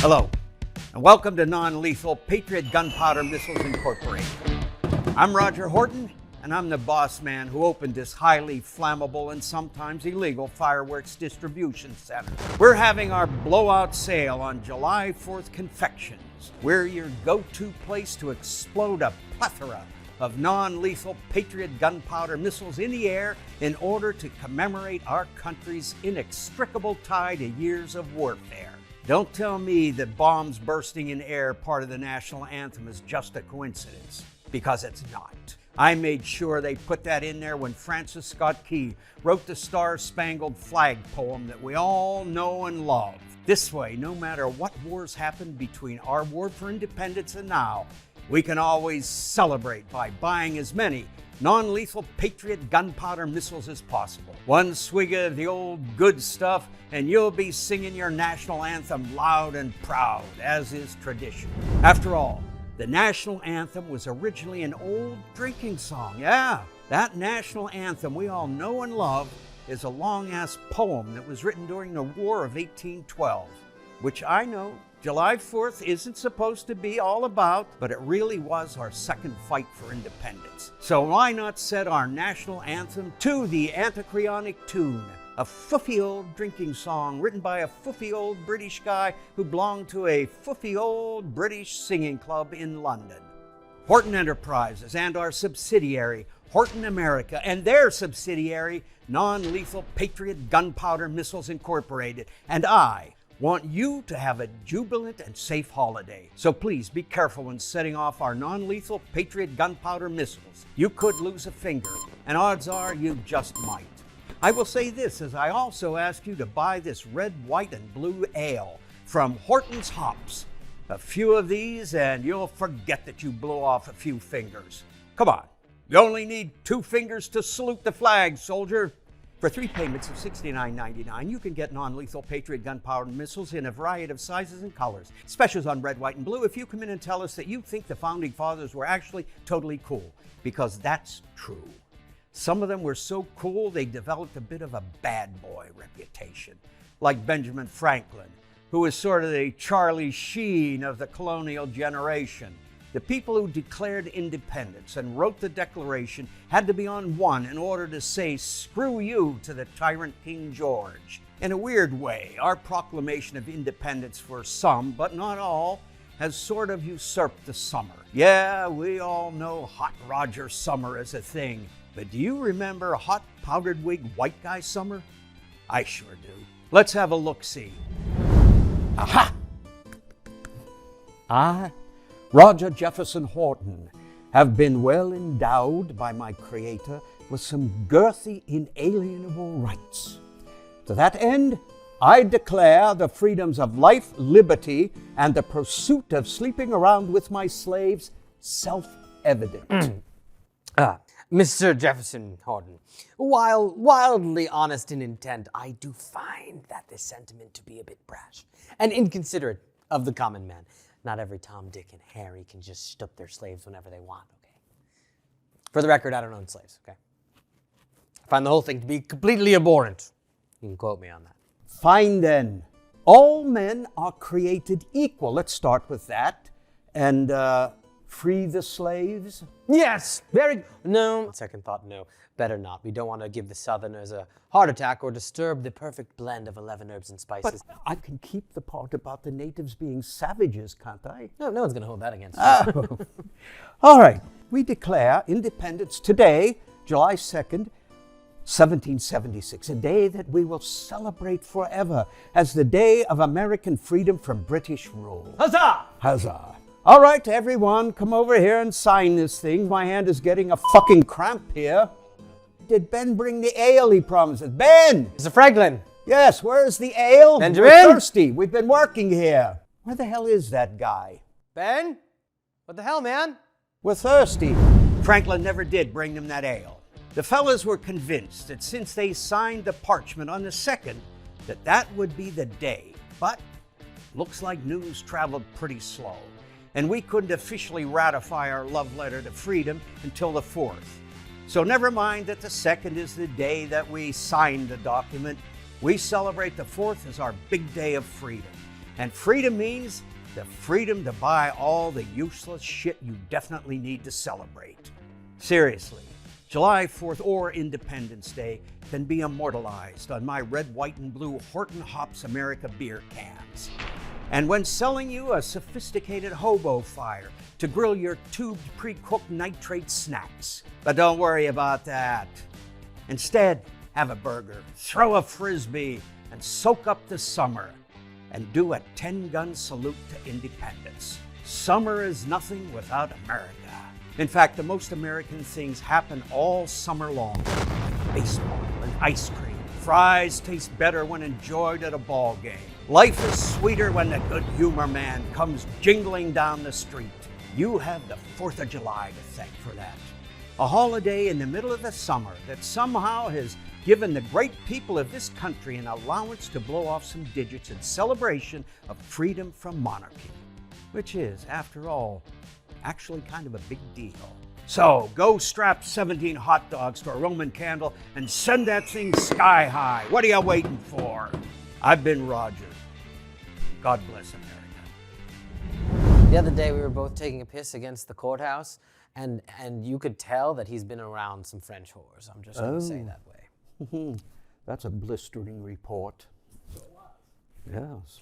Hello, and welcome to Non-Lethal Patriot Gunpowder Missiles Incorporated. I'm Roger Horton, and I'm the boss man who opened this highly flammable and sometimes illegal fireworks distribution center. We're having our blowout sale on July 4th confections. We're your go-to place to explode a plethora of non-lethal Patriot gunpowder missiles in the air in order to commemorate our country's inextricable tie to years of warfare. Don't tell me that bombs bursting in air part of the national anthem is just a coincidence, because it's not. I made sure they put that in there when Francis Scott Key wrote the Star-Spangled Flag poem that we all know and love. This way, no matter what wars happen between our war for independence and now, we can always celebrate by buying as many non-lethal Patriot gunpowder missiles as possible. One swig of the old good stuff, and you'll be singing your national anthem loud and proud, as is tradition. After all, the national anthem was originally an old drinking song. Yeah, that national anthem we all know and love is a long-ass poem that was written during the War of 1812, which I know July 4th isn't supposed to be all about, but it really was our second fight for independence. So why not set our national anthem to the antichrionic tune, a foofy old drinking song written by a foofy old British guy who belonged to a foofy old British singing club in London. Horton Enterprises and our subsidiary, Horton America, and their subsidiary, Non-Lethal Patriot Gunpowder Missiles Incorporated, and I want you to have a jubilant and safe holiday. So please be careful when setting off our non-lethal Patriot gunpowder missiles. You could lose a finger, and odds are you just might. I will say this as I also ask you to buy this red, white, and blue ale from Horton's Hops. A few of these and you'll forget that you blew off a few fingers. Come on, you only need 2 fingers to salute the flag, soldier. For 3 payments of $69.99, you can get non-lethal Patriot gunpowder missiles in a variety of sizes and colors. Specials on red, white, and blue if you come in and tell us that you think the Founding Fathers were actually totally cool, because that's true. Some of them were so cool they developed a bit of a bad boy reputation, like Benjamin Franklin, who was sort of the Charlie Sheen of the colonial generation. The people who declared independence and wrote the Declaration had to be on one in order to say screw you to the tyrant King George. In a weird way, our proclamation of independence for some, but not all, has sort of usurped the summer. Yeah, we all know Hot Roger Summer is a thing, but do you remember Hot Powdered Wig White Guy Summer? I sure do. Let's have a look-see. Aha! Roger Jefferson Horton, have been well endowed by my Creator with some girthy, inalienable rights. To that end, I declare the freedoms of life, liberty, and the pursuit of sleeping around with my slaves self-evident. Mr. Jefferson Horton, while wildly honest in intent, I do find that this sentiment to be a bit brash and inconsiderate of the common man. Not every Tom, Dick, and Harry can just shtup their slaves whenever they want, okay? For the record, I don't own slaves, okay? I find the whole thing to be completely abhorrent. You can quote me on that. Fine then. All men are created equal. Let's start with that. And free the slaves? Yes! No. Second thought, no. Better not. We don't want to give the Southerners a heart attack or disturb the perfect blend of 11 herbs and spices. But I can keep the part about the natives being savages, can't I? No one's going to hold that against you. All right. We declare independence today, July 2nd, 1776, a day that we will celebrate forever as the day of American freedom from British rule. Huzzah! Huzzah! All right, everyone, come over here and sign this thing. My hand is getting a fucking cramp here. Did Ben bring the ale he promised us? Ben! Mr. Franklin! Yes, where's the ale? Benjamin? We're thirsty. We've been working here. Where the hell is that guy? Ben? What the hell, man? We're thirsty. Franklin never did bring them that ale. The fellas were convinced that since they signed the parchment on the 2nd, that would be the day. But looks like news traveled pretty slow, and we couldn't officially ratify our love letter to freedom until the 4th. So never mind that the 2nd is the day that we signed the document. We celebrate the 4th as our big day of freedom. And freedom means the freedom to buy all the useless shit you definitely need to celebrate. Seriously, July 4th or Independence Day can be immortalized on my red, white, and blue Horton Hops America beer cans. And when selling you a sophisticated hobo fire to grill your tubed pre-cooked nitrate snacks. But don't worry about that. Instead, have a burger, throw a frisbee, and soak up the summer. And do a 10-gun salute to independence. Summer is nothing without America. In fact, the most American things happen all summer long. Like baseball and ice cream. Fries taste better when enjoyed at a ball game. Life is sweeter when the good humor man comes jingling down the street. You have the 4th of July to thank for that. A holiday in the middle of the summer that somehow has given the great people of this country an allowance to blow off some digits in celebration of freedom from monarchy, which is, after all, actually kind of a big deal. So go strap 17 hot dogs to a Roman candle and send that thing sky high. What are you waiting for? I've been Roger. God bless America. The other day we were both taking a piss against the courthouse, and you could tell that he's been around some French whores. I'm just going to say that way. That's a blistering report. Yes.